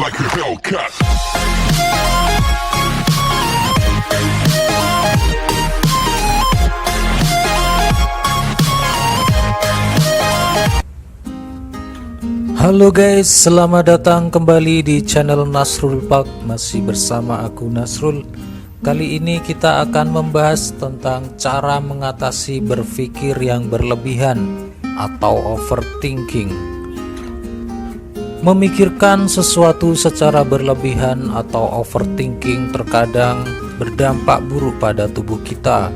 like a Hellcat. Halo guys, selamat datang kembali di channel Nasrul Park. Masih bersama aku Nasrul. Kali ini kita akan membahas tentang cara mengatasi berpikir yang berlebihan atau overthinking. Memikirkan sesuatu secara berlebihan atau overthinking terkadang berdampak buruk pada tubuh kita.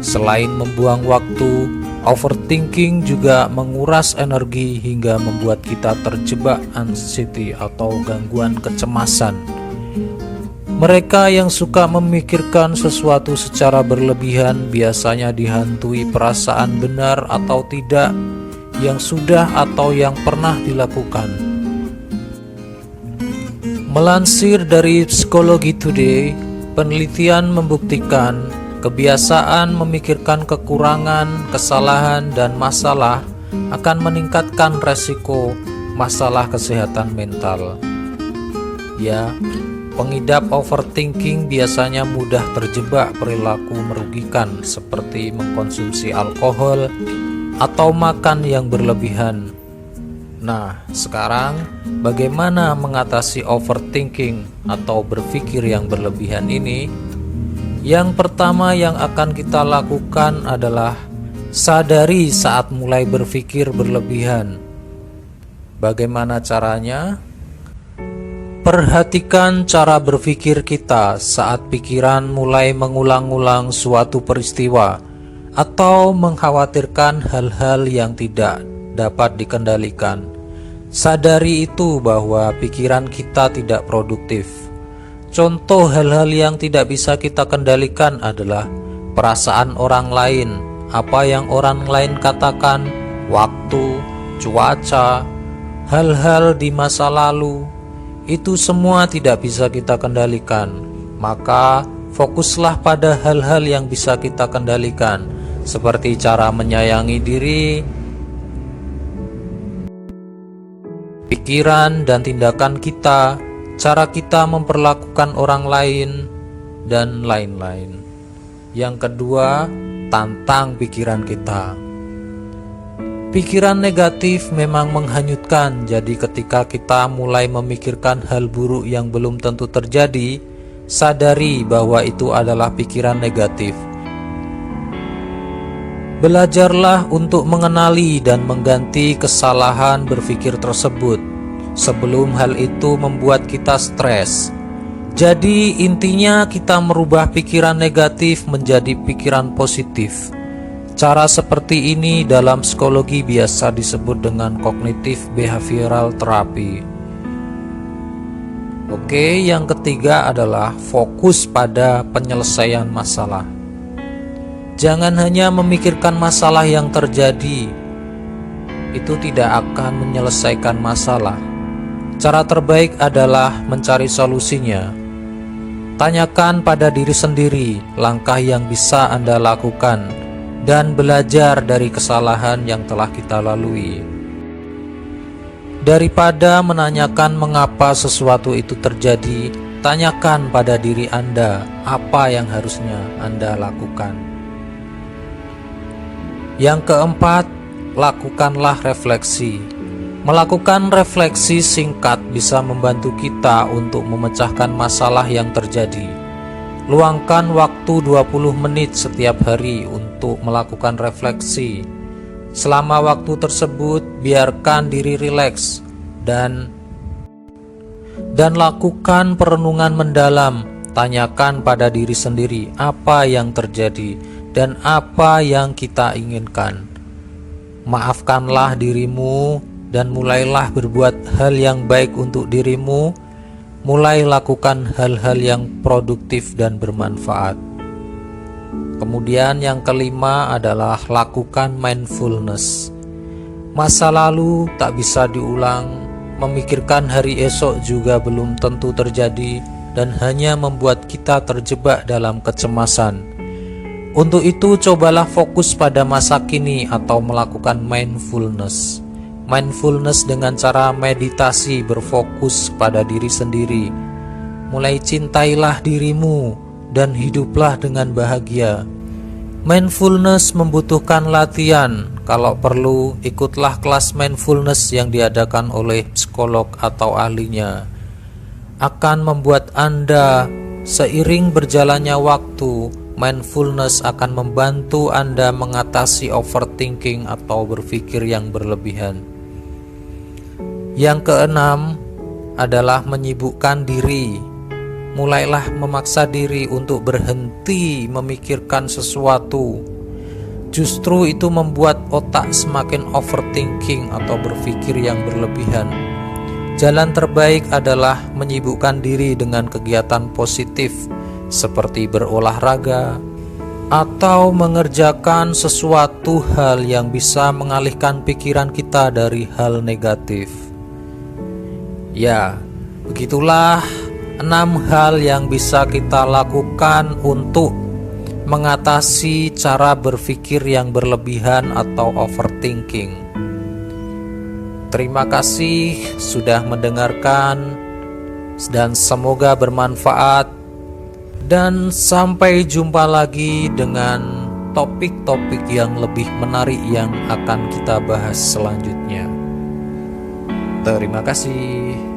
Selain membuang waktu, overthinking juga menguras energi hingga membuat kita terjebak anxiety atau gangguan kecemasan. Mereka yang suka memikirkan sesuatu secara berlebihan biasanya dihantui perasaan benar atau tidak yang sudah atau yang pernah dilakukan. Melansir dari Psikologi Today, penelitian membuktikan kebiasaan memikirkan kekurangan, kesalahan, dan masalah akan meningkatkan resiko masalah kesehatan mental. Ya, pengidap overthinking biasanya mudah terjebak perilaku merugikan seperti mengkonsumsi alkohol atau makan yang berlebihan. Nah, sekarang bagaimana mengatasi overthinking atau berpikir yang berlebihan ini? Yang pertama yang akan kita lakukan adalah sadari saat mulai berpikir berlebihan. Bagaimana caranya? Perhatikan cara berpikir kita saat pikiran mulai mengulang-ulang suatu peristiwa atau mengkhawatirkan hal-hal yang tidak dapat dikendalikan. Sadari itu bahwa pikiran kita tidak produktif. Contoh hal-hal yang tidak bisa kita kendalikan adalah perasaan orang lain, apa yang orang lain katakan, waktu, cuaca, hal-hal di masa lalu. Itu semua tidak bisa kita kendalikan. Maka fokuslah pada hal-hal yang bisa kita kendalikan, seperti cara menyayangi diri, pikiran dan tindakan kita, cara kita memperlakukan orang lain, dan lain-lain. Yang kedua, tantang pikiran kita. Pikiran negatif memang menghanyutkan, jadi ketika kita mulai memikirkan hal buruk yang belum tentu terjadi, sadari bahwa itu adalah pikiran negatif. Belajarlah untuk mengenali dan mengganti kesalahan berpikir tersebut sebelum hal itu membuat kita stres. Jadi intinya kita merubah pikiran negatif menjadi pikiran positif. Cara seperti ini dalam psikologi biasa disebut dengan cognitive behavioral therapy. Oke, yang ketiga adalah fokus pada penyelesaian masalah. Jangan hanya memikirkan masalah yang terjadi. Itu tidak akan menyelesaikan masalah. Cara terbaik adalah mencari solusinya. Tanyakan pada diri sendiri langkah yang bisa Anda lakukan dan belajar dari kesalahan yang telah kita lalui. Daripada menanyakan mengapa sesuatu itu terjadi, tanyakan pada diri Anda apa yang harusnya Anda lakukan. Yang keempat, lakukanlah refleksi. Melakukan refleksi singkat bisa membantu kita untuk memecahkan masalah yang terjadi. Luangkan waktu 20 menit setiap hari untuk melakukan refleksi. Selama waktu tersebut, biarkan diri rileks dan lakukan perenungan mendalam. Tanyakan pada diri sendiri apa yang terjadi dan apa yang kita inginkan. Maafkanlah dirimu dan mulailah berbuat hal yang baik untuk dirimu. Mulai lakukan hal-hal yang produktif dan bermanfaat. Kemudian yang kelima adalah lakukan mindfulness. Masa lalu tak bisa diulang, memikirkan hari esok juga belum tentu terjadi dan hanya membuat kita terjebak dalam kecemasan. Untuk itu cobalah fokus pada masa kini atau melakukan mindfulness. mindfulness dengan cara meditasi berfokus pada diri sendiri. Mulai cintailah dirimu dan hiduplah dengan bahagia. Mindfulness membutuhkan latihan. Kalau perlu, ikutlah kelas mindfulness yang diadakan oleh psikolog atau ahlinya. Akan membuat Anda, seiring berjalannya waktu, mindfulness akan membantu Anda mengatasi overthinking atau berpikir yang berlebihan. Yang keenam adalah menyibukkan diri. Mulailah memaksa diri untuk berhenti memikirkan sesuatu. Justru itu membuat otak semakin overthinking atau berpikir yang berlebihan. Jalan terbaik adalah menyibukkan diri dengan kegiatan positif seperti berolahraga atau mengerjakan sesuatu hal yang bisa mengalihkan pikiran kita dari hal negatif. Ya, begitulah 6 hal yang bisa kita lakukan untuk mengatasi cara berpikir yang berlebihan atau overthinking. Terima kasih sudah mendengarkan dan semoga bermanfaat, dan sampai jumpa lagi dengan topik-topik yang lebih menarik yang akan kita bahas selanjutnya. Terima kasih.